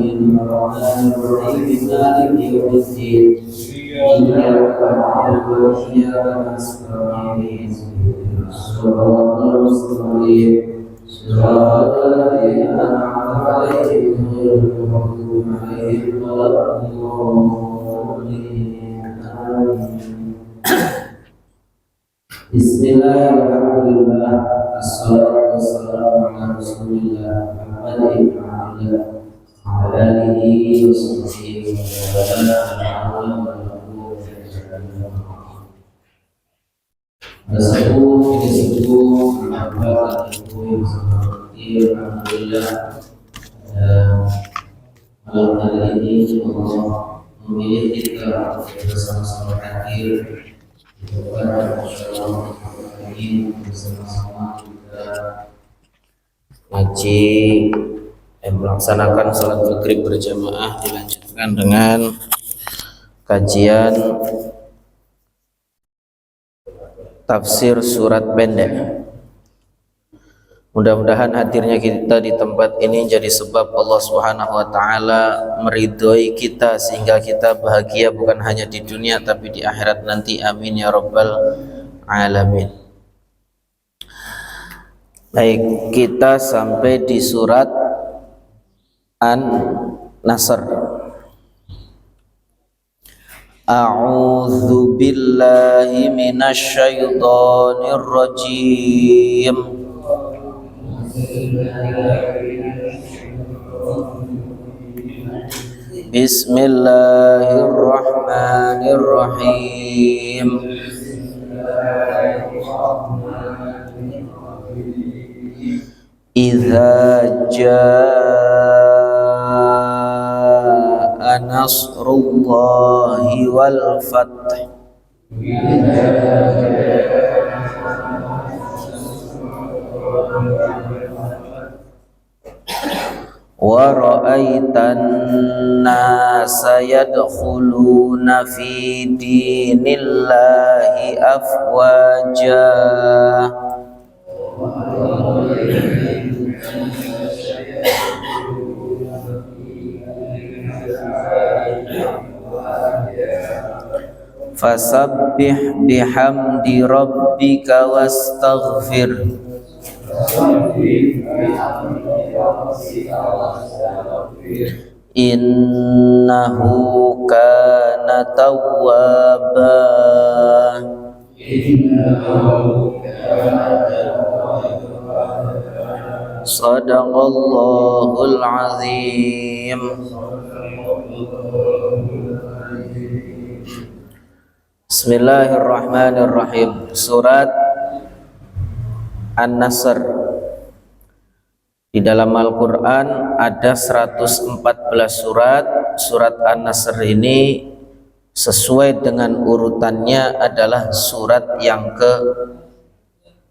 الرحمن الرحيم مالك يوم الدين إياك نعبد وإياك نستعين صراط المستقيم صراط الذين أنعمت عليهم غير المغضوب عليهم ولا الضالين بسم الله والحمد لله الصلاة والسلام على رسول الله محمد بن عبد الله وعلى آله وصحبه وسلم. Alhamdulillah malam hari ini Allah memilih kita bersama-sama hadir kepada masyarakat ini bersama-sama kita ngaji melaksanakan salat maghrib berjamaah, dilanjutkan dengan kajian tafsir surat pendek. Mudah-mudahan hadirnya kita di tempat ini jadi sebab Allah Subhanahu wa taala meridhoi kita sehingga kita bahagia bukan hanya di dunia tapi di akhirat nanti. Amin ya rabbal alamin. Baik, kita sampai di surat An-Nasr. A'udzu billahi minasy syaithanir rajim. Bismillahirrahmanirrahim. Idza jaa nasrullahi wal fath wa ra'aitan nasa yadkhuluna fi dinillahi afwaja fasabbih bihamdi rabbika wastaghfir innahu kana tawwaba. Sadaqallahul azim. Bismillahirrahmanirrahim. Surat An-Nasr. Di dalam Al-Quran ada 114 surat. Surat An-Nasr ini sesuai dengan urutannya adalah surat yang ke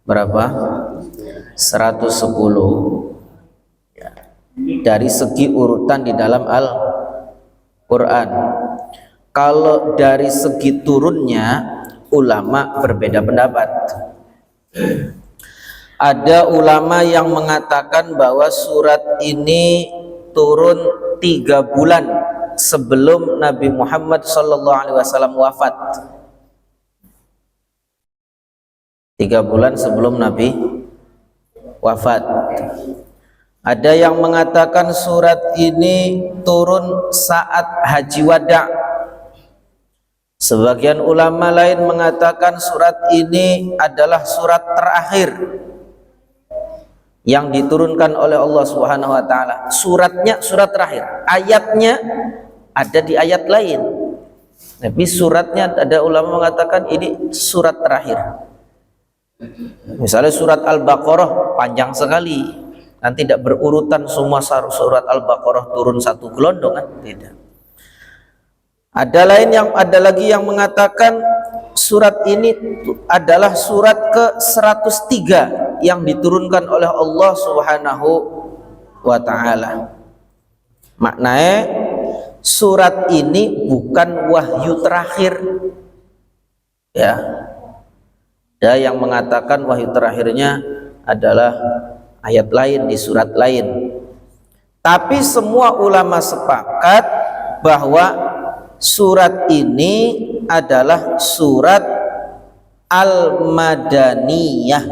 berapa? 110 ya. Dari segi urutan di dalam Al-Quran. Kalau dari segi turunnya ulama berbeda pendapat. Ada ulama yang mengatakan bahwa surat ini turun 3 bulan sebelum Nabi Muhammad SAW wafat. 3 bulan sebelum Nabi wafat. Ada yang mengatakan surat ini turun saat haji wada'. Sebagian ulama lain mengatakan surat ini adalah surat terakhir yang diturunkan oleh Allah Subhanahu wa taala. Suratnya surat terakhir, ayatnya ada di ayat lain. Tapi suratnya ada ulama mengatakan ini surat terakhir. Misalnya surat Al-Baqarah panjang sekali. Nanti tidak berurutan semua surat Al-Baqarah turun satu gelondong kan? Tidak. Ada lagi yang mengatakan surat ini adalah surat ke-103 yang diturunkan oleh Allah Subhanahu wa taala. Maknanya surat ini bukan wahyu terakhir. Ya. Ada yang mengatakan wahyu terakhirnya adalah ayat lain di surat lain. Tapi semua ulama sepakat bahwa surat ini adalah surat Al-Madaniyah.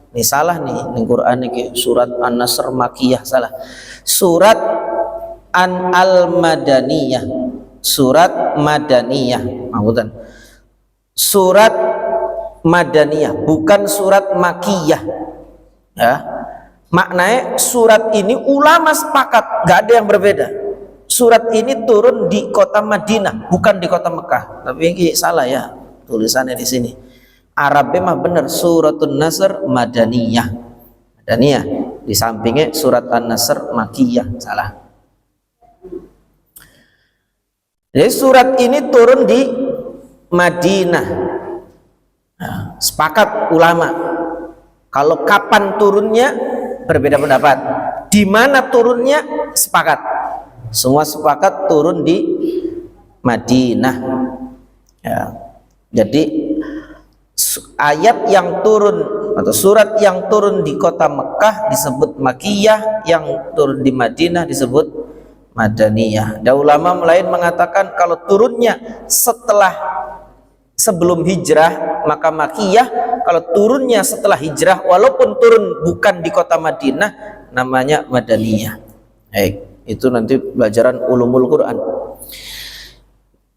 Ini salah nih, ini Quran ini surat An-Nasr Makiyah, salah. Surat Al-Madaniyah, surat Madaniyah, maksudnya surat Madaniyah, bukan surat Makiyah. Ya, maknanya surat ini ulama sepakat, nggak ada yang berbeda. Surat ini turun di kota Madinah, bukan di kota Mekah. Tapi ini salah ya tulisannya di sini. Arabnya mah bener, suratun Nasr Madaniyah. Madaniyah di sampingnya surat An-Nasr Makiyah, salah. Jadi surat ini turun di Madinah. Nah, sepakat ulama. Kalau kapan turunnya berbeda pendapat. Di mana turunnya sepakat. Semua sepakat turun di Madinah. Ya. Jadi ayat yang turun atau surat yang turun di kota Mekah disebut Makiyah, yang turun di Madinah disebut Madaniyah. Dan ulama lain mengatakan kalau turunnya sebelum hijrah maka Makiyah, kalau turunnya setelah hijrah walaupun turun bukan di kota Madinah namanya Madaniyah. Baik, itu nanti pelajaran ulumul Quran.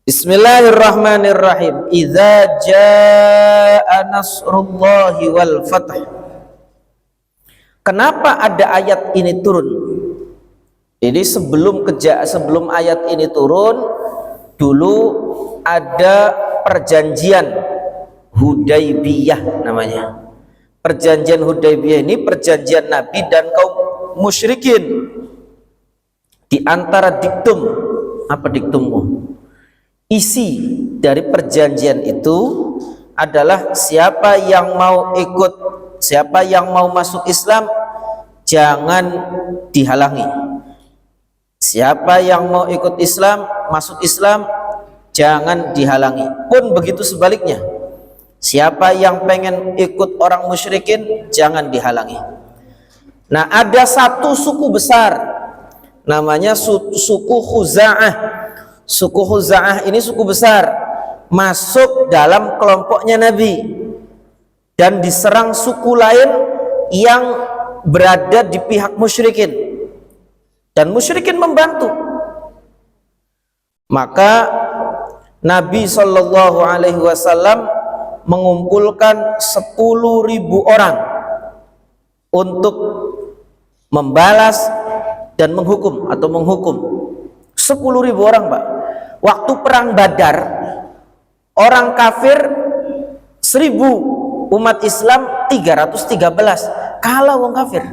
Bismillahirrahmanirrahim. Idza jaa nasrullahi wal fath. Kenapa ada ayat ini turun? Jadi sebelum ayat ini turun, dulu ada perjanjian Hudaybiyah namanya. Perjanjian Hudaybiyah ini perjanjian Nabi dan kaum musyrikin. Di antara diktum, apa diktummu? Isi dari perjanjian itu adalah siapa yang mau masuk Islam jangan dihalangi. Siapa yang mau ikut Islam, masuk Islam jangan dihalangi. Pun begitu sebaliknya. Siapa yang pengen ikut orang musyrikin jangan dihalangi. Nah, ada satu suku besar namanya suku Khuza'ah. Suku Khuza'ah ini suku besar, masuk dalam kelompoknya Nabi dan diserang suku lain yang berada di pihak musyrikin, dan musyrikin membantu. Maka Nabi SAW mengumpulkan 10.000 orang untuk membalas dan menghukum 10.000 orang, Pak. Waktu perang Badar, orang kafir 1.000, umat Islam 313. Kalah wong kafir.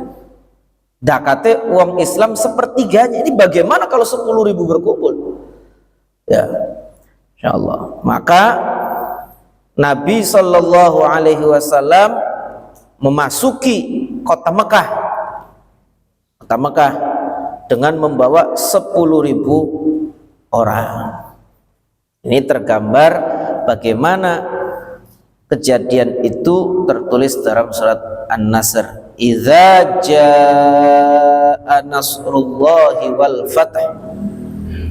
Dakate wong Islam sepertiganya. Ini bagaimana kalau 10.000 berkumpul? Ya, insyaallah. Maka Nabi SAW memasuki kota Mekah dengan membawa 10.000 orang. Ini tergambar bagaimana kejadian itu tertulis dalam surat An-Nasr. Idza jaa nasrullahi wal fath.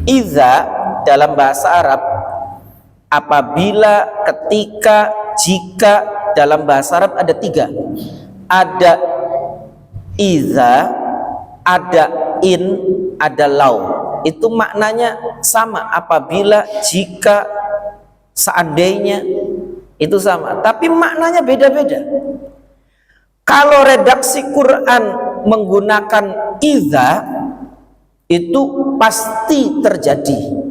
Idza dalam bahasa Arab apabila, ketika, jika. Dalam bahasa Arab ada 3. Ada idza, ada in, ada law. Itu maknanya sama, apabila, jika, seandainya, itu sama, tapi maknanya beda-beda. Kalau redaksi Quran menggunakan idza, itu pasti terjadi.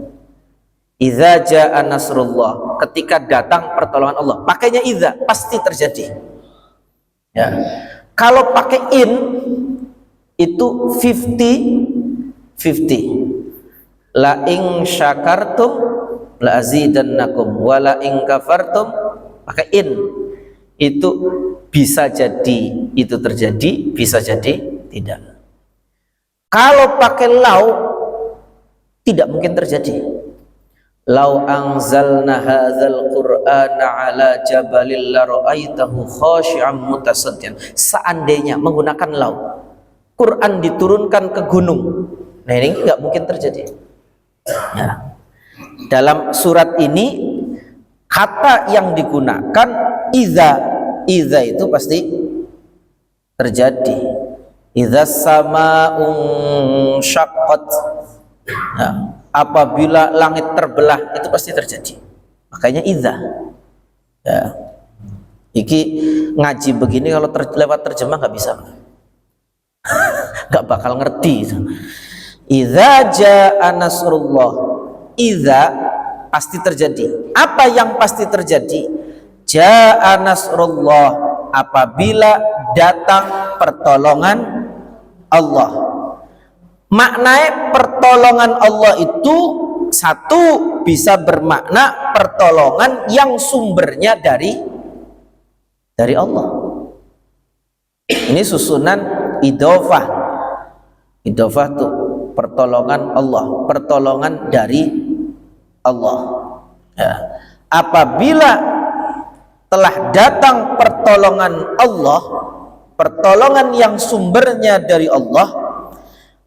Idza jaa nasrullah, ketika datang pertolongan Allah, pakainya idza, pasti terjadi. Ya. Kalau pakai in, itu 50-50. La in syakartum la azidannakum wa la in kafartum, pakai in, itu bisa jadi itu terjadi, bisa jadi tidak. Kalau pakai law, tidak mungkin terjadi. Lau anzalna hadzal qur'ana ala jabalil la ra'aitahu khashi'an mutasaddian. Seandainya menggunakan law, Quran diturunkan ke gunung, Nah, ini nggak mungkin terjadi. Ya. Dalam surat ini kata yang digunakan iza. Iza itu pasti terjadi. Iza sama'un syaqqat. Nah, apabila langit terbelah itu pasti terjadi. Makanya iza. Ya. Iki ngaji begini kalau lewat terjemah nggak bisa. Nggak bakal ngerti. Iza jaa nasrullah. Iza pasti terjadi. Apa yang pasti terjadi? Jaa nasrullah, apabila datang pertolongan Allah. Maknanya pertolongan Allah itu satu bisa bermakna pertolongan yang sumbernya dari Allah. Ini susunan idhofah. Idhofah tuh pertolongan Allah, pertolongan dari Allah. Ya. Apabila telah datang pertolongan Allah, pertolongan yang sumbernya dari Allah,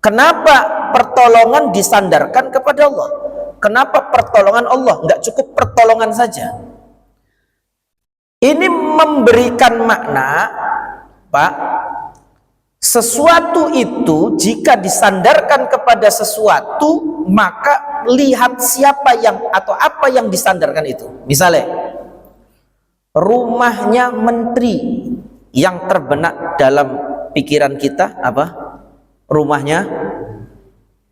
kenapa pertolongan disandarkan kepada Allah? Kenapa pertolongan Allah? Nggak cukup pertolongan saja. Ini memberikan makna, Pak, sesuatu itu jika disandarkan kepada sesuatu, maka lihat siapa yang atau apa yang disandarkan itu. Misalnya rumahnya menteri, yang terbenak dalam pikiran kita apa? Rumahnya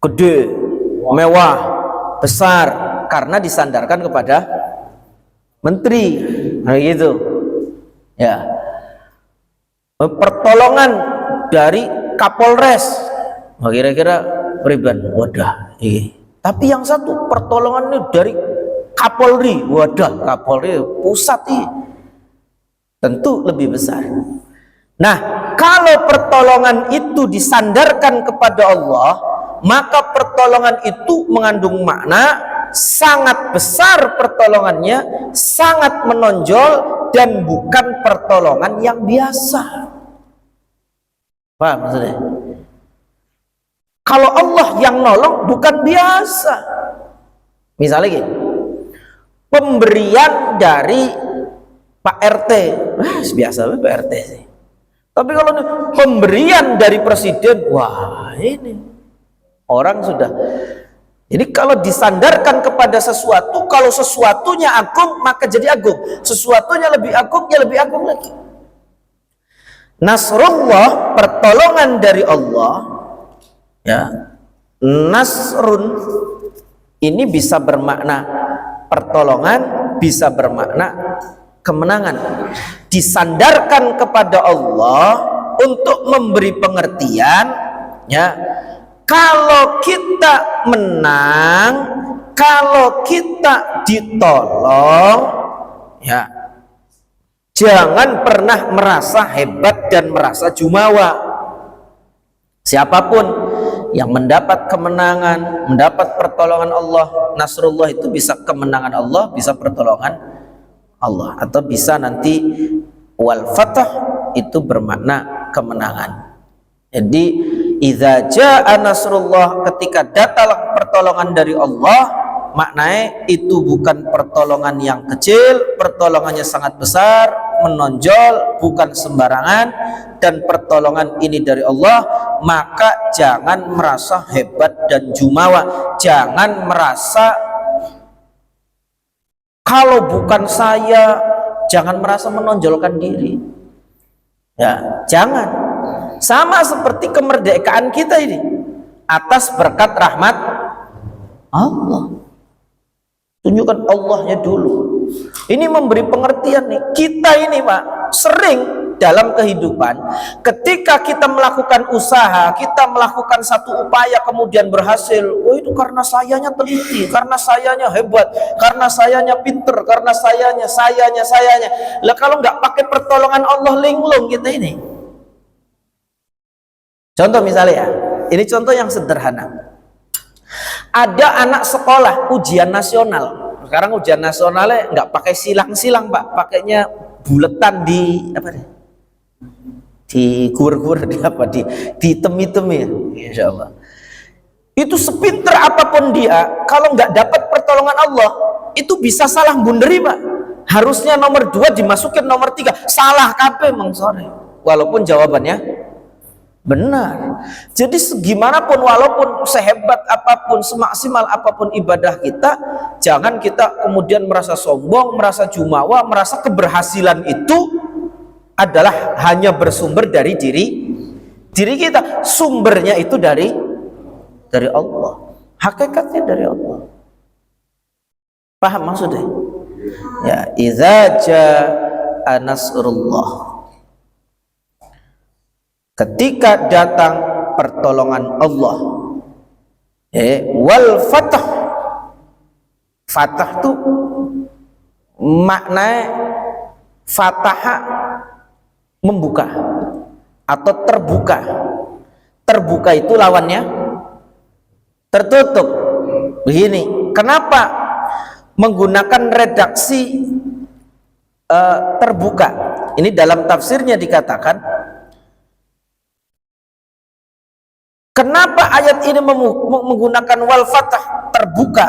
gede, mewah, besar, karena disandarkan kepada menteri. Nah gitu ya. Pertolongan dari Kapolres, kira-kira riban, wadah. Tapi yang satu pertolongannya dari Kapolri, wadah, Kapolri pusat tentu lebih besar. Nah, kalau pertolongan itu disandarkan kepada Allah, maka pertolongan itu mengandung makna sangat besar, pertolongannya sangat menonjol dan bukan pertolongan yang biasa. Paham maksudnya? Kalau Allah yang nolong bukan biasa. Misalnya gini, pemberian dari Pak RT, biasa Pak RT sih. Tapi kalau pemberian dari presiden, wah ini orang sudah. Jadi kalau disandarkan kepada sesuatu, kalau sesuatunya agung maka jadi agung, sesuatunya lebih agung ya lebih agung lagi. Nasrullah, pertolongan dari Allah, ya. Nasrun ini bisa bermakna pertolongan, bisa bermakna kemenangan. Disandarkan kepada Allah untuk memberi pengertian, ya. Kalau kita menang, kalau kita ditolong, ya, jangan pernah merasa hebat dan merasa jumawa. Siapapun yang mendapat kemenangan, mendapat pertolongan Allah, Nasrullah itu bisa kemenangan Allah, bisa pertolongan Allah, atau bisa nanti wal fath itu bermakna kemenangan. Jadi idza jaa nasrullah, ketika datang pertolongan dari Allah, maknanya itu bukan pertolongan yang kecil, pertolongannya sangat besar, menonjol, bukan sembarangan, dan pertolongan ini dari Allah. Maka jangan merasa hebat dan jumawa, jangan merasa kalau bukan saya, jangan merasa menonjolkan diri, ya jangan. Sama seperti kemerdekaan kita ini atas berkat rahmat Allah. Tunjukkan Allahnya dulu. Ini memberi pengertian nih. Kita ini Pak sering dalam kehidupan, ketika kita melakukan usaha, kita melakukan satu upaya kemudian berhasil, oh itu karena sayanya teliti, karena sayanya hebat, karena sayanya pinter, karena sayanya. Lah kalau nggak pakai pertolongan Allah, linglung kita ini. Contoh misalnya ya, ini contoh yang sederhana. Ada anak sekolah ujian nasional. Sekarang ujian nasionalnya nggak pakai silang-silang Pak, pakainya buletan di apa deh? Di gur-gur, di apa, di temi-temi, insya Allah. Itu sepinter apapun dia, kalau nggak dapat pertolongan Allah, itu bisa salah bunderi, Pak. Harusnya nomor 2 dimasukin nomor 3, salah kabeh mang sore. Walaupun jawabannya benar. Jadi segimanapun, walaupun sehebat apapun, semaksimal apapun ibadah kita, jangan kita kemudian merasa sombong, merasa jumawa, merasa keberhasilan itu adalah hanya bersumber dari diri kita. Sumbernya itu dari Allah, hakikatnya dari Allah. Paham maksudnya? Ya, idza jaa nasrullah, ketika datang pertolongan Allah, wal fatah. Fatah itu maknanya fataha, membuka atau terbuka. Terbuka itu lawannya tertutup. Begini, kenapa menggunakan redaksi terbuka? Ini dalam tafsirnya dikatakan, kenapa ayat ini menggunakan wal fatah, terbuka,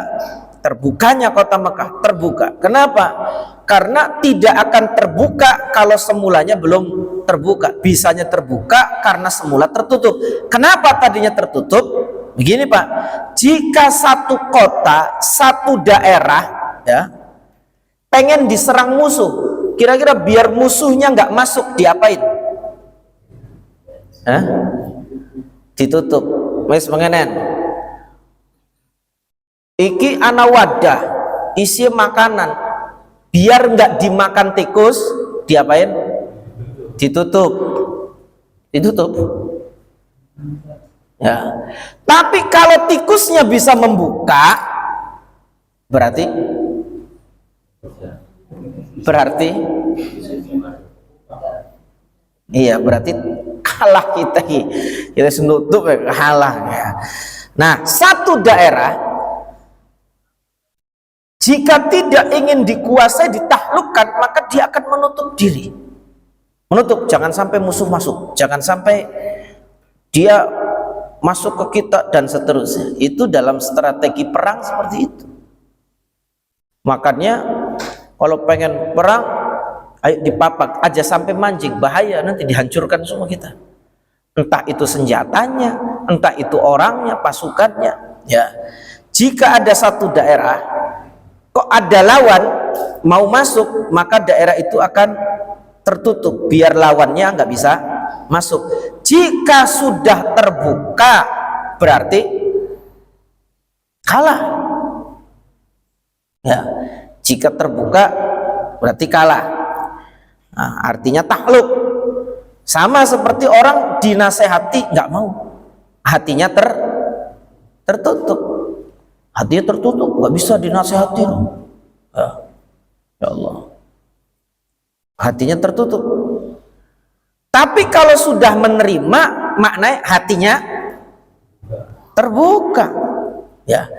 terbukanya kota Mekah, terbuka. Kenapa? Karena tidak akan terbuka kalau semulanya belum terbuka. Bisanya terbuka karena semula tertutup. Kenapa tadinya tertutup? Begini, Pak, jika satu kota, satu daerah, ya, pengen diserang musuh, kira-kira biar musuhnya nggak masuk, diapain? Ditutup. Wes mengenen. Iki ana wadah, isi makanan, biar nggak dimakan tikus, diapain? Ditutup. Ya. Tapi kalau tikusnya bisa membuka, berarti iya, berarti kalah kita senutup ya, kalah ya. Nah, satu daerah jika tidak ingin dikuasai, ditaklukkan, maka dia akan menutup diri. Menutup, jangan sampai musuh masuk, jangan sampai dia masuk ke kita dan seterusnya. Itu dalam strategi perang seperti itu. Makanya kalau pengen perang, ayo dipapak aja sampai mancing, bahaya, nanti dihancurkan semua kita. Entah itu senjatanya, entah itu orangnya, pasukannya. Ya, jika ada satu daerah kok ada lawan mau masuk, maka daerah itu akan tertutup biar lawannya nggak bisa masuk. Jika sudah terbuka, berarti kalah. Ya, jika terbuka berarti kalah. Nah, artinya takluk. Sama seperti orang dinasehati nggak mau, hatinya tertutup. Hatinya tertutup, nggak bisa dinasehati. Ya Allah, hatinya tertutup. Tapi kalau sudah menerima, maknanya hatinya terbuka. Ya,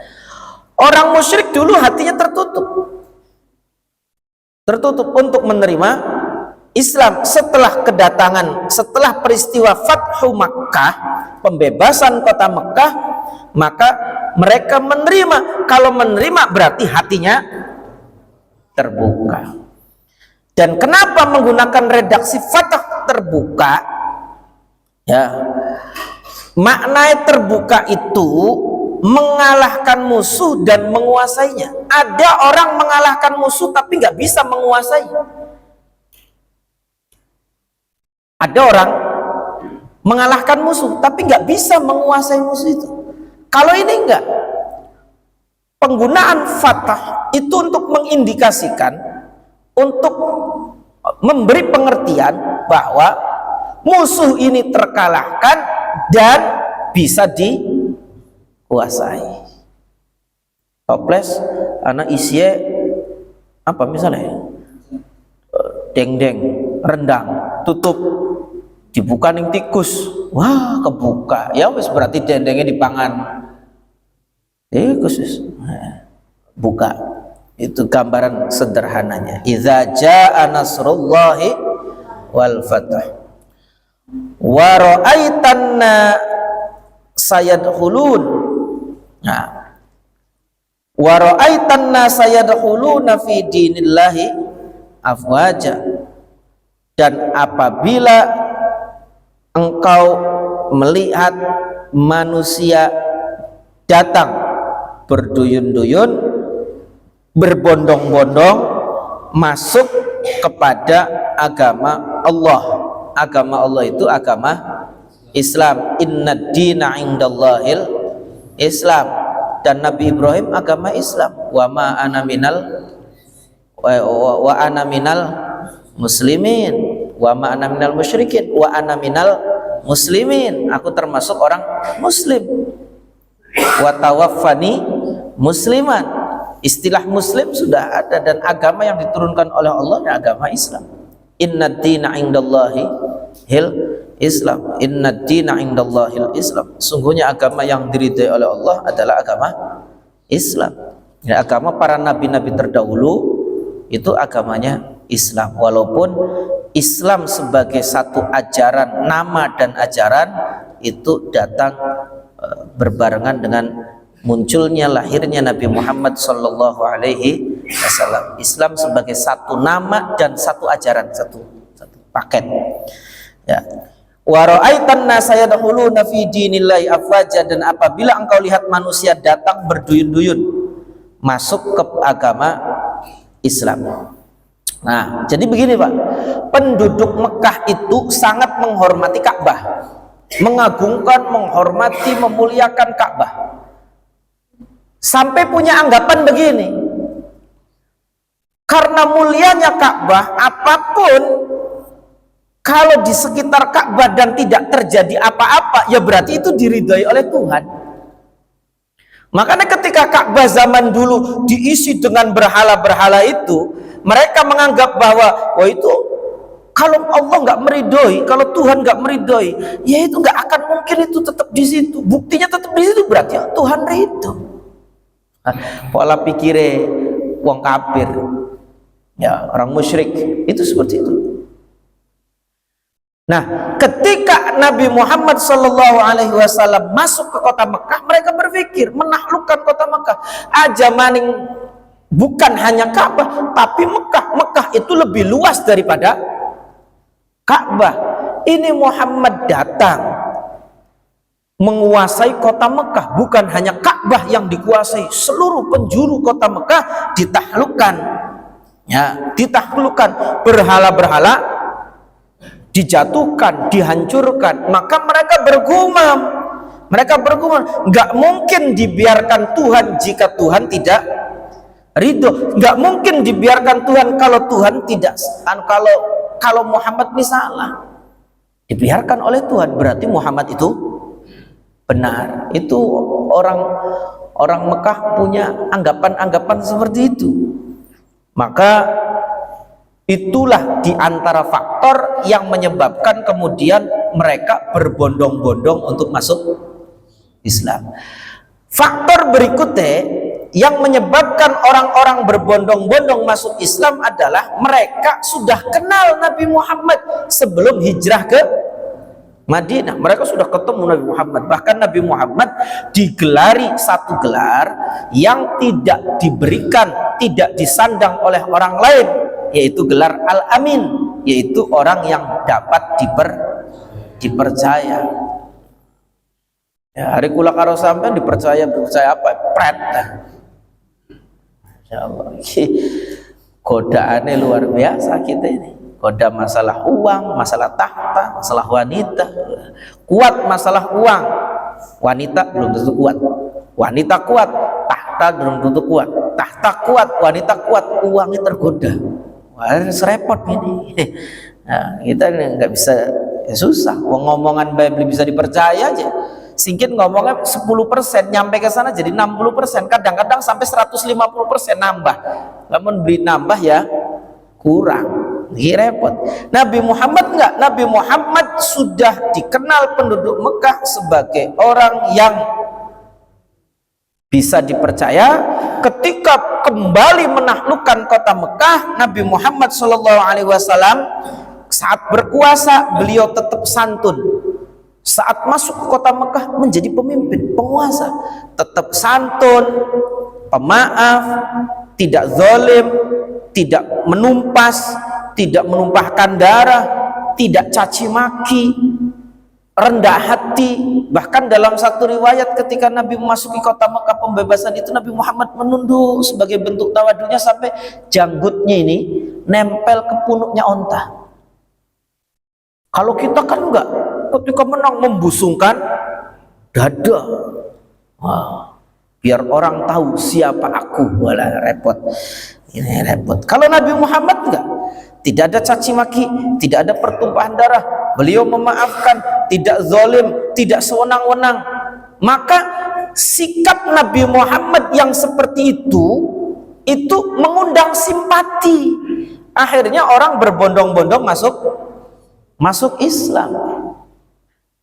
orang musyrik dulu hatinya tertutup untuk menerima Islam. Setelah kedatangan, setelah peristiwa Fathu Makkah, pembebasan kota Mekah, maka mereka menerima. Kalau menerima berarti hatinya terbuka. Dan kenapa menggunakan redaksi fatah, terbuka? Ya, maknanya terbuka itu mengalahkan musuh dan menguasainya. Ada orang mengalahkan musuh tapi nggak bisa menguasai. Ada orang mengalahkan musuh tapi nggak bisa menguasai musuh itu. Kalau ini enggak, penggunaan fatah itu untuk mengindikasikan, untuk memberi pengertian bahwa musuh ini terkalahkan dan bisa dikuasai. Toples anak isinya apa misalnya? Deng-deng, rendang, tutup, dibuka ning tikus, wah kebuka, ya wis berarti dendengnya dipangan tikus, buka. Itu gambaran sederhananya. Idza jaa nasrullahi wal fath wa ra'aitanna sayadkhulun Nah, wa ra'aitan nasa yadkhuluna fi dinillahi afwaja, dan apabila engkau melihat manusia datang berduyun-duyun, berbondong-bondong masuk kepada agama Allah. Agama Allah itu agama Islam. Innad dina indallahil Islam. Dan Nabi Ibrahim agama Islam. Wa ana minal muslimin wa ma ana minal musyrikin wa ana minal muslimin. Aku termasuk orang muslim. Wa tawaffani musliman. Istilah muslim sudah ada, dan agama yang diturunkan oleh Allah adalah agama Islam. Innad dina indallahi Islam. Innad dina indallahi Islam. Sungguhnya agama yang diridhai oleh Allah adalah agama Islam. Ya, agama para nabi-nabi terdahulu itu agamanya Islam. Walaupun Islam sebagai satu ajaran, nama dan ajaran itu datang berbarengan dengan munculnya, lahirnya Nabi Muhammad sallallahu alaihi wasallam. Islam sebagai satu nama dan satu ajaran, satu paket. Ya. Wa ra'aitan nasa yadkhuluna fi dinillahi afwaja, dan apabila engkau lihat manusia datang berduyun-duyun masuk ke agama Islam. Nah, jadi begini Pak, penduduk Mekah itu sangat menghormati Ka'bah, mengagungkan, menghormati, memuliakan Ka'bah, sampai punya anggapan begini, karena mulianya Ka'bah, apapun kalau di sekitar Ka'bah dan tidak terjadi apa-apa, ya berarti itu diridhai oleh Tuhan. Makanya ketika Ka'bah zaman dulu diisi dengan berhala-berhala itu, mereka menganggap bahwa itu kalau Allah nggak meridhoi, kalau Tuhan nggak meridhoi, ya itu nggak akan mungkin itu tetap di situ. Buktinya tetap di situ, berarti ya Tuhan ridho. Pola pikirnya wong kafir, ya orang musyrik itu seperti itu. Nah, ketika Nabi Muhammad SAW masuk ke kota Mekah, mereka berpikir menaklukkan kota Mekah. Aja maning bukan hanya Ka'bah, tapi Mekah. Mekah itu lebih luas daripada Ka'bah. Ini Muhammad datang menguasai kota Mekah, bukan hanya Ka'bah yang dikuasai, seluruh penjuru kota Mekah ditaklukkan. Ya, ditaklukkan, berhala-berhala dijatuhkan, dihancurkan. Maka mereka bergumam, nggak mungkin dibiarkan Tuhan jika Tuhan tidak ridho, nggak mungkin dibiarkan Tuhan kalau Tuhan tidak, kalau Muhammad misalnya dibiarkan oleh Tuhan, berarti Muhammad itu benar. Itu orang Mekah punya anggapan-anggapan seperti itu. Maka itulah diantara faktor yang menyebabkan kemudian mereka berbondong-bondong untuk masuk Islam. Faktor berikutnya yang menyebabkan orang-orang berbondong-bondong masuk Islam adalah mereka sudah kenal Nabi Muhammad sebelum hijrah ke Madinah. Mereka sudah ketemu Nabi Muhammad. Bahkan Nabi Muhammad digelari satu gelar yang tidak diberikan, tidak disandang oleh orang lain, yaitu gelar Al-Amin, yaitu orang yang dapat dipercaya. Ya, hari kula karo sampean dipercaya apa? Pret. Insyaallah. Godaannya luar biasa kita ini. Goda masalah uang, masalah tahta, masalah wanita. Kuat masalah uang, wanita belum tentu kuat. Wanita kuat, tahta belum tentu kuat. Tahta kuat, wanita kuat, uangnya tergoda. Wah, repot ini. Nah, kita nggak bisa, ya susah. Ngomongan Bible bisa dipercaya aja. Singkin ngomongnya 10%, nyampe ke sana jadi 60%, kadang-kadang sampai 150% nambah. Namun beli nambah ya kurang. Ini repot. Nabi Muhammad enggak. Nabi Muhammad sudah dikenal penduduk Mekah sebagai orang yang bisa dipercaya. Ketika kembali menaklukkan kota Mekah, Nabi Muhammad SAW saat berkuasa beliau tetap santun, Saat masuk ke kota Mekah menjadi pemimpin, penguasa, tetap santun, pemaaf, tidak zalim, tidak menumpas, tidak menumpahkan darah, tidak caci maki, rendah hati. Bahkan dalam satu riwayat ketika Nabi memasuki kota Mekah pembebasan itu, Nabi Muhammad menunduk sebagai bentuk tawadunya sampai janggutnya ini nempel ke punuknya onta. Kalau kita kan enggak, ketika menang membusungkan dada. Wah, biar orang tahu siapa aku. Walah, repot. Ini repot. Kalau Nabi Muhammad enggak, tidak ada caci maki, tidak ada pertumpahan darah. Beliau memaafkan, tidak zalim, tidak sewenang-wenang. Maka sikap Nabi Muhammad yang seperti itu mengundang simpati. Akhirnya orang berbondong-bondong masuk Islam.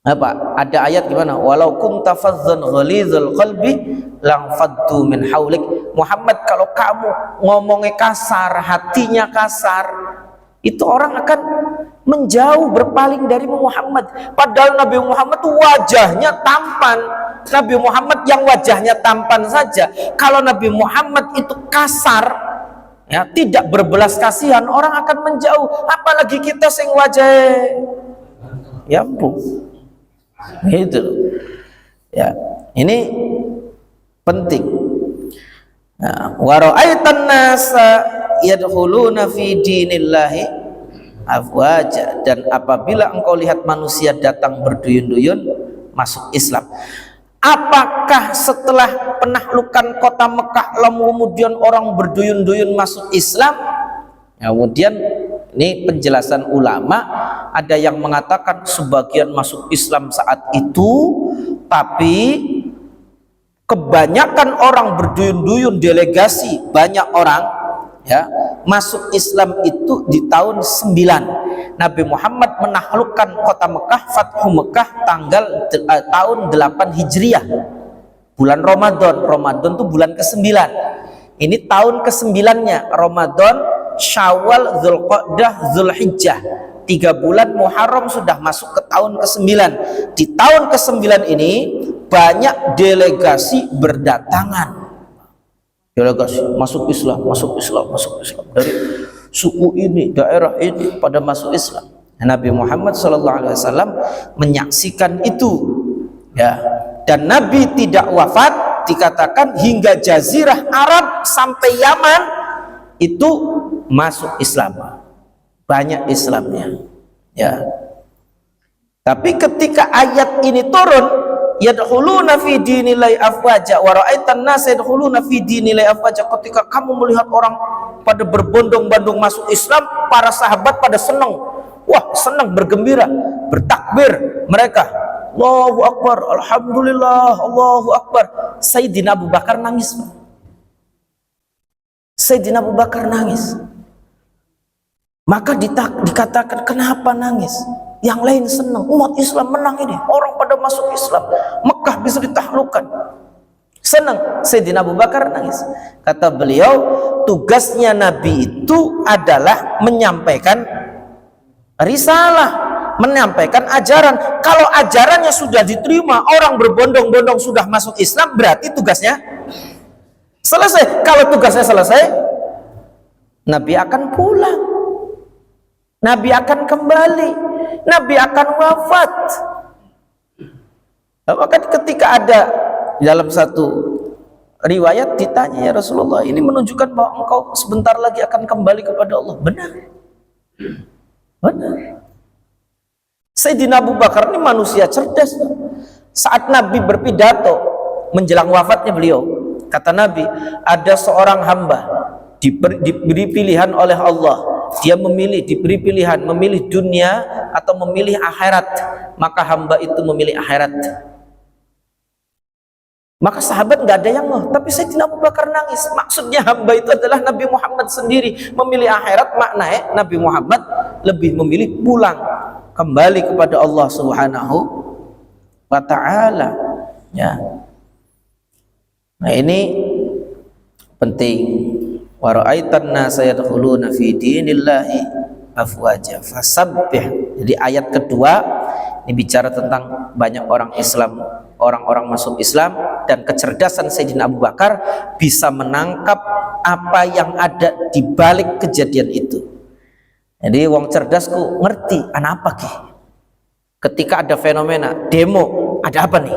Apa? Ada ayat gimana? Walau kunta fazzan ghalizal qalbi lang faddu min haulik. Muhammad, kalau kamu ngomongnya kasar, hatinya kasar, itu orang akan menjauh, berpaling dari Muhammad. Padahal Nabi Muhammad wajahnya tampan. Nabi Muhammad yang wajahnya tampan saja, kalau Nabi Muhammad itu kasar, ya, tidak berbelas kasihan, orang akan menjauh. Apalagi kita sing wajah, ya ampun, gitu. Ya, ini penting. Nah, wa ra'aitan nasa yadkhuluna fi dinillahi afwaja, dan apabila engkau lihat manusia datang berduyun-duyun masuk Islam. Apakah setelah penaklukan kota Mekah lalu kemudian orang berduyun-duyun masuk Islam? Kemudian ini penjelasan ulama, ada yang mengatakan sebagian masuk Islam saat itu, tapi kebanyakan orang berduyun-duyun, delegasi banyak orang, ya, masuk Islam itu di tahun 9. Nabi Muhammad menaklukkan kota Mekah, Fathu Mekah tahun 8 Hijriah, bulan Ramadan. Ramadan itu bulan ke-9. Ini tahun ke-9-nya, Ramadan, Syawal, Dzulqa'dah, Dzulhijjah. 3 bulan Muharram sudah masuk ke tahun ke-9. Di tahun ke-9 ini banyak delegasi berdatangan. Delegasi masuk Islam dari suku ini, daerah ini pada masuk Islam. Nabi Muhammad SAW menyaksikan itu, ya, dan Nabi tidak wafat, dikatakan hingga Jazirah Arab sampai Yaman itu masuk Islam, banyak Islamnya, ya. Tapi ketika ayat ini turun, yadkhuluna fi dinillahi afwaja wa ra'aitan nasa yadkhuluna fi dinillahi afwaja, ketika kamu melihat orang pada berbondong-bondong masuk Islam, para sahabat pada senang. Wah, senang, bergembira, bertakbir mereka. Allahu Akbar, alhamdulillah, Allahu Akbar. Sayyidina Abu Bakar nangis. Sayyidina Abu Bakar nangis. Maka dikatakan, kenapa nangis? Yang lain senang, umat Islam menang ini, orang pada masuk Islam, Mekah bisa ditaklukkan, senang. Sayyidina Abu Bakar nangis. Kata beliau, tugasnya Nabi itu adalah menyampaikan risalah, menyampaikan ajaran. Kalau ajarannya sudah diterima, orang berbondong-bondong sudah masuk Islam, berarti tugasnya selesai. Kalau tugasnya selesai, Nabi akan pulang, Nabi akan kembali, Nabi akan wafat. Maka ketika ada dalam satu riwayat ditanya, ya Rasulullah, ini menunjukkan bahwa engkau sebentar lagi akan kembali kepada Allah. Benar, benar. Sayyidina Abu Bakar ini manusia cerdas. Saat Nabi berpidato menjelang wafatnya beliau, kata Nabi, ada seorang hamba diberi pilihan oleh Allah, dia diberi pilihan memilih dunia atau memilih akhirat, maka hamba itu memilih akhirat. Maka sahabat nggak ada yang tapi Sayyidina Abu Bakar nangis. Maksudnya hamba itu adalah Nabi Muhammad sendiri, memilih akhirat, maknanya Nabi Muhammad lebih memilih pulang kembali kepada Allah Subhanahu wa ta'ala, ya. Nah, ini penting. Wa ra'aitan nasa yadkhuluna fi dinillahi afwaja fasabbih. Jadi ayat kedua, Ini bicara tentang banyak orang Islam, orang-orang masuk Islam, dan kecerdasan Sayyidina Abu Bakar bisa menangkap apa yang ada di balik kejadian itu. Jadi wong cerdasku ngerti apa ki? Ketika ada fenomena demo, ada apa nih?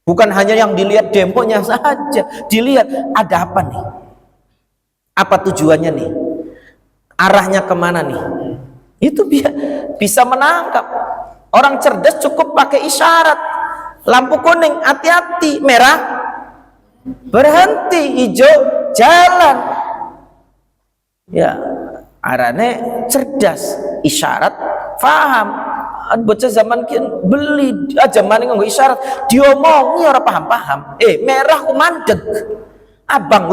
Bukan hanya yang dilihat demonya saja, dilihat ada apa nih? Apa tujuannya nih? Arahnya kemana nih? Itu bisa menangkap. Orang cerdas cukup pakai isyarat. Lampu kuning, hati-hati. Merah, berhenti. Hijau, jalan. Ya, arahnya cerdas. Isyarat, paham. Bocah zaman kini beli zaman ini nggak isyarat, diomongi orang paham. Merah ku mandek, abang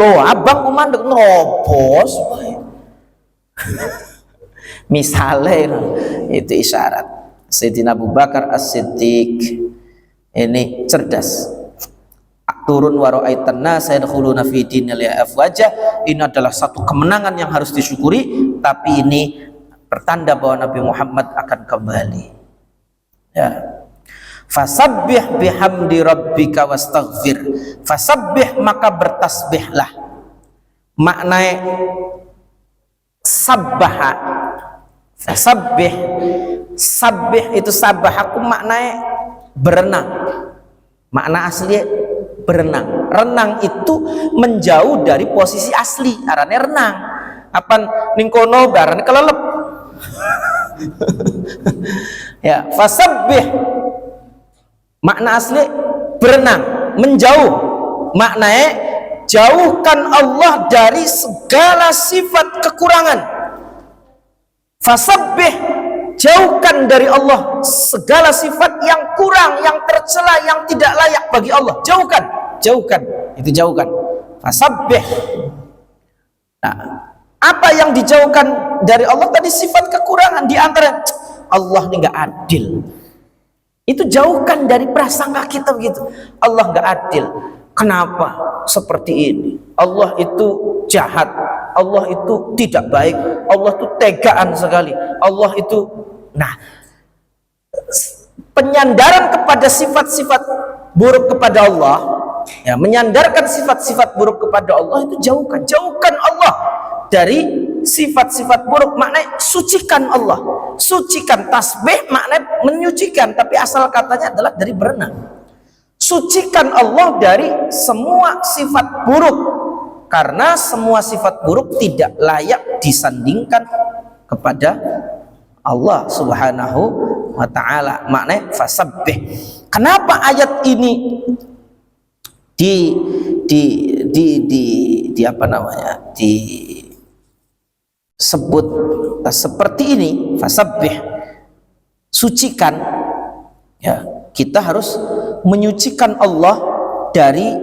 ku mandek nerobos. Misalnya itu isyarat. Sayyidina Abu Bakar As-Siddiq ini cerdas. Turun wara'aitan nas yadkhuluna fi dinillahi afwaja. Ini adalah satu kemenangan yang harus disyukuri, tapi ini pertanda bahwa Nabi Muhammad akan kembali. Ya. Fasabbih bihamdi rabbika wastaghfir. Fasabbih, maka bertasbihlah. Maknanya sabbaha. Fasabbih, sabbih itu sabbahaku maknanya berenang. Makna asli berenang. Renang itu menjauh dari posisi asli. Arane renang. Apa ningkono barane kelelep. Ya, fasabbih makna asli berenang, menjauh. Maknanya jauhkan Allah dari segala sifat kekurangan. Fasabbih, jauhkan dari Allah segala sifat yang kurang, yang tercela, yang tidak layak bagi Allah. Jauhkan. Itu jauhkan. Fasabbih. Nah, apa yang dijauhkan dari Allah tadi? Sifat kekurangan. Di antara Allah ini nggak adil. Itu jauhkan dari prasangka kita begitu. Allah nggak adil. Kenapa seperti ini? Allah itu jahat. Allah itu tidak baik. Allah itu tegaan sekali. Allah itu, penyandaran kepada sifat-sifat buruk kepada Allah, ya, menyandarkan sifat-sifat buruk kepada Allah itu jauhkan Allah dari sifat-sifat buruk. Maknanya sucikan Allah. Sucikan, tasbih maknanya menyucikan, tapi asal katanya adalah dari berenang. Sucikan Allah dari semua sifat buruk, karena semua sifat buruk tidak layak disandingkan kepada Allah Subhanahu wa ta'ala. Maknanya fasabbih. Kenapa ayat ini disebut seperti ini? Fasabbih, sucikan. Ya, kita harus menyucikan Allah dari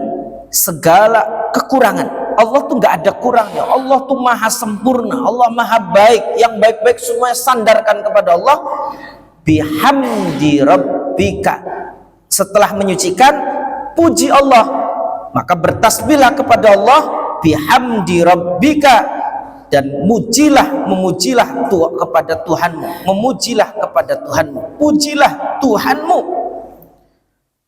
segala kekurangan. Allah tuh nggak ada kurangnya. Allah tuh maha sempurna. Allah maha baik. Yang baik-baik semuanya sandarkan kepada Allah. Bihamdi rabbika. Setelah menyucikan, puji Allah, maka bertasbihlah kepada Allah. Bihamdi rabbika, dan memujilah kepada Tuhanmu. Memujilah kepada Tuhanmu. Pujilah Tuhanmu.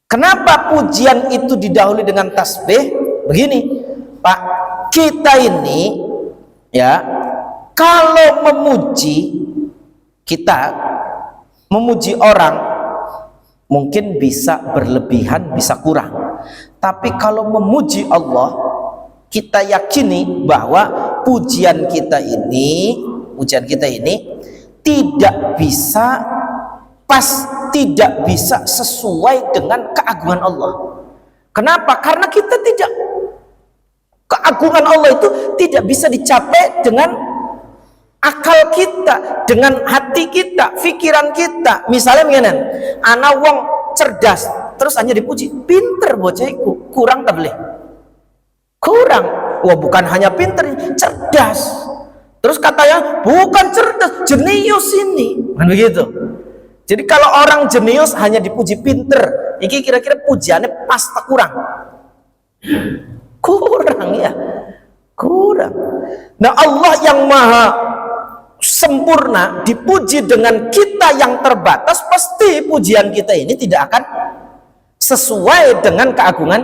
Kenapa pujian itu didahului dengan tasbih? Begini, Pak, kita ini ya, kalau memuji orang mungkin bisa berlebihan, bisa kurang. Tapi kalau memuji Allah, kita yakini bahwa pujian kita ini tidak bisa pas, tidak bisa sesuai dengan keagungan Allah. Kenapa? Karena keagungan Allah itu tidak bisa dicapai dengan akal kita, dengan hati kita, pikiran kita. Misalnya begini, anak wong cerdas terus hanya dipuji, pinter bocahku, kurang tak boleh? Kurang. Wah, bukan hanya pinter, cerdas. Terus katanya bukan cerdas, jenius ini, kan begitu. Jadi kalau orang jenius hanya dipuji pinter, ini kira-kira pujiannya pas tak kurang? Kurang ya, kurang. Nah, Allah yang maha sempurna, dipuji dengan kita yang terbatas, pasti pujian kita ini tidak akan sesuai dengan keagungan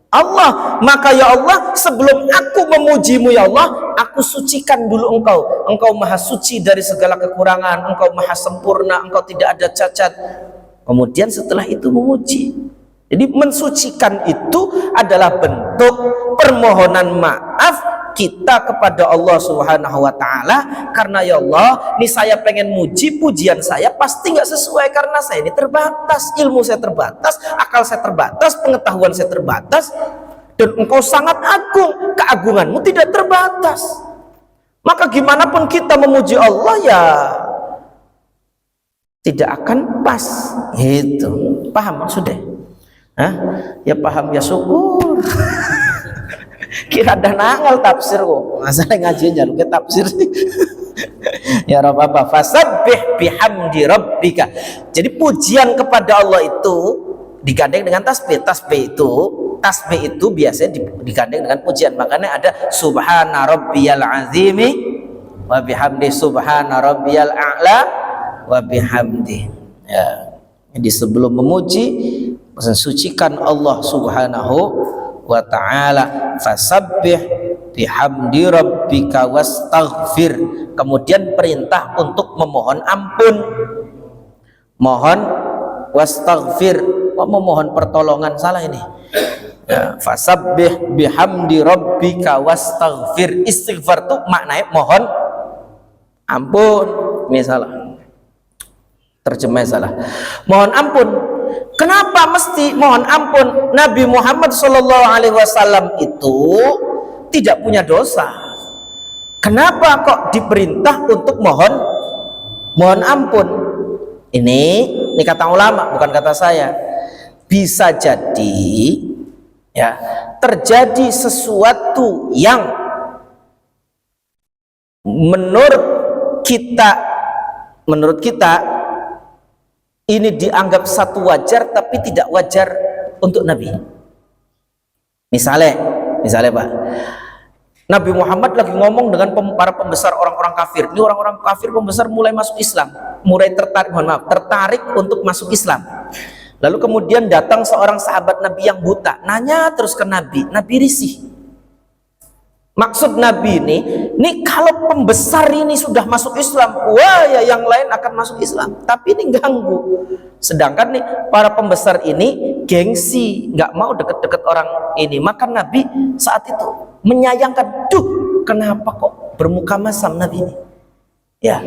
Allah. Maka ya Allah, sebelum aku memujimu ya Allah, aku sucikan dulu engkau. Engkau maha suci dari segala kekurangan, engkau maha sempurna, engkau tidak ada cacat. Kemudian setelah itu memuji. Jadi mensucikan itu adalah bentuk permohonan maaf kita kepada Allah Subhanahu wa Ta'ala, karena ya Allah, ini saya pengen muji, pujian saya pasti nggak sesuai karena saya ini terbatas, ilmu saya terbatas, akal saya terbatas, pengetahuan saya terbatas, dan engkau sangat agung, keagunganmu tidak terbatas. Maka gimana pun kita memuji Allah ya tidak akan pas gitu. Paham maksudnya? Hah? Ya paham, ya syukur. Kira ada nangal tafsir kok. Masalah ngaji aja lu ke tafsir sih. Ya Rabbah, fasabbih bihamdi rabbika. Jadi pujian kepada Allah itu digandeng dengan tasbih. Tasbih itu biasanya digandeng dengan pujian. Makanya ada subhana rabbiyal azimi wa bihamdi, subhana rabbiyal a'la wa bihamdi. Ya. Jadi sebelum memuji, mensucikan Allah Subhanahu wa ta'ala, fasabbih bihamdi rabbika wastaghfir. Kemudian perintah untuk memohon ampun, mohon wastaghfir, memohon pertolongan, salah ini ya. Fasabbih bihamdi rabbika wastaghfir, istighfar itu maknanya mohon ampun. Ini salah, terjemah salah, mohon ampun. Kenapa mesti mohon ampun? Nabi Muhammad SAW itu tidak punya dosa. Kenapa kok diperintah untuk mohon ampun? Ini kata ulama, bukan kata saya. Bisa jadi ya terjadi sesuatu yang menurut kita ini dianggap satu wajar, tapi tidak wajar untuk Nabi. Misalnya Pak, Nabi Muhammad lagi ngomong dengan para pembesar orang-orang kafir. Ini orang-orang kafir pembesar mulai masuk Islam, mulai tertarik untuk masuk Islam. Lalu kemudian datang seorang sahabat Nabi yang buta, nanya terus ke Nabi. Nabi risih. Maksud Nabi ini kalau pembesar ini sudah masuk Islam, wah ya yang lain akan masuk Islam. Tapi ini ganggu. Sedangkan nih para pembesar ini gengsi, nggak mau deket-deket orang ini. Maka Nabi saat itu menyayangkan, kenapa kok bermuka masam Nabi ini? Ya,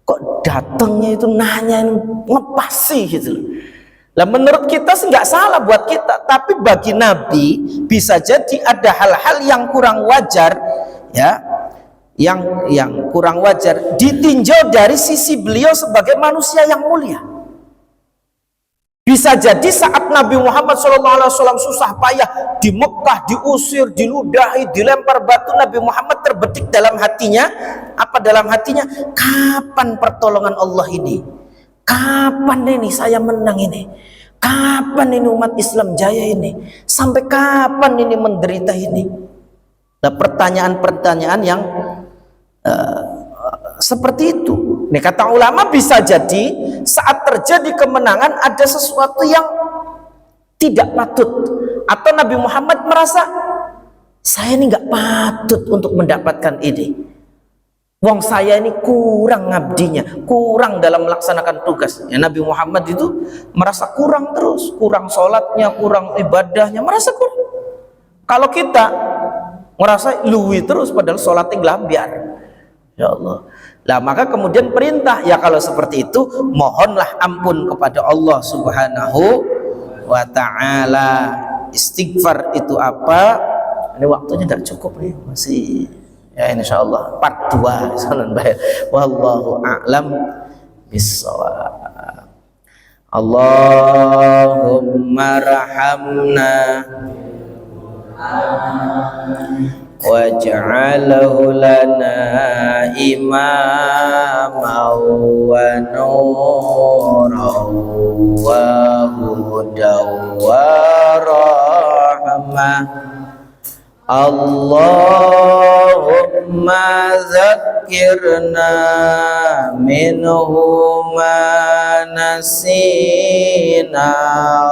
kok datangnya itu nanya, ngepasi gitu loh. Lah menurut kita sih nggak salah buat kita, tapi bagi Nabi bisa jadi ada hal-hal yang kurang wajar, ya, yang kurang wajar ditinjau dari sisi beliau sebagai manusia yang mulia. Bisa jadi saat Nabi Muhammad SAW susah payah di Mekah, diusir, diludahi, dilempar batu, Nabi Muhammad terbetik dalam hatinya, kapan pertolongan Allah ini? Kapan ini saya menang ini? Kapan ini umat Islam jaya ini? Sampai kapan ini menderita ini? Nah, pertanyaan-pertanyaan yang seperti itu. Nih kata ulama, bisa jadi saat terjadi kemenangan ada sesuatu yang tidak patut, atau Nabi Muhammad merasa saya ini nggak patut untuk mendapatkan ini. Wong saya ini kurang ngabdinya, kurang dalam melaksanakan tugas. Ya, Nabi Muhammad itu merasa kurang terus, kurang sholatnya, kurang ibadahnya, merasa kurang. Kalau kita merasa luwi terus padahal sholatnya gelambiar. Ya Allah. Lah maka kemudian perintah, ya kalau seperti itu mohonlah ampun kepada Allah Subhanahu wa ta'ala. Istighfar itu apa? Ini waktunya tidak cukup nih, masih ya insyaallah part 2 sanan bae. Wallahu a'lam bissawab. Allahumma rahamna waj'alhu lana imaman wa nuran wa hudan wa rahmah. Allahumma ma dzakirna minhu ma nasina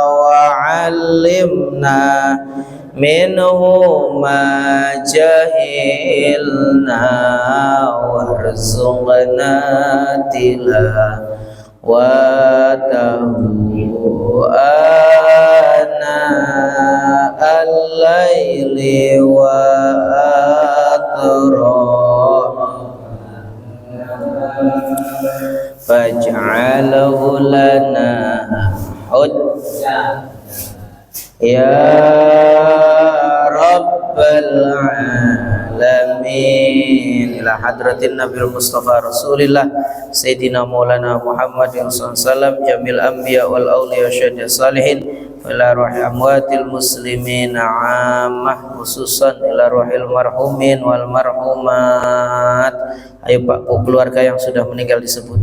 wa 'allimna minhu ma jahilna warzuqna tilawatahu ana al-laili wa atraf faj'alhu lana hujjah ya rabbal alamin. Ila hadratin nabil mustafa rasulillah sayyidina maulana muhammadin sallallahu jamil anbiya wal awliya syahid salihin ila ruhi amwatil muslimin ammah khususan ila ruhil marhumin wal marhumat. Ayo Pak, keluarga yang sudah meninggal disebut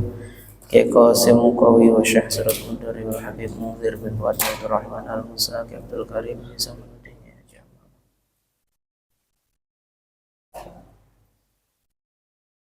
Kiai Qasim Muqawi wa Syekh Surat Mudari wa Habib Munzir bin Wadiyatul Rahman Al-Musaki Abdul Karim Isamuddinnya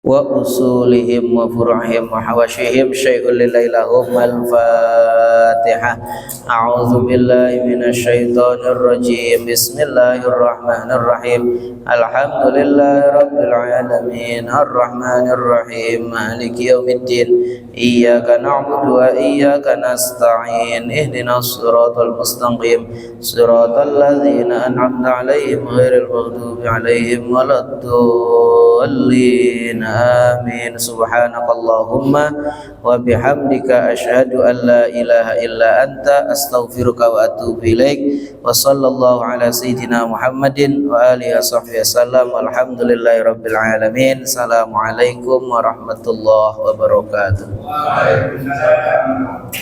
wa usulihim wa furu'ihim wa hawashihim syai'ul lilailahum al-fatihah. A'udzu billahi minasyaitonir rajim. Bismillahirrahmanirrahim. Alhamdulillahi rabbil alamin arrahmanir rahim maliki yaumiddin iyyaka na'budu wa iyyaka nasta'in ihdinas siratal mustaqim siratal ladzina an'amta 'alaihim ghairil maghdubi 'alaihim waladdallin. Amin. Subhanakallahumma wa bihamdika asyhadu an la ilaha illa anta astaghfiruka wa atubu ilaik. Wa sallallahu ala sayyidina Muhammadin wa alihi washabbihi wasallam. Alhamdulillahi rabbil alamin. Assalamualaikum warahmatullahi wabarakatuh. Waalaikumsalam.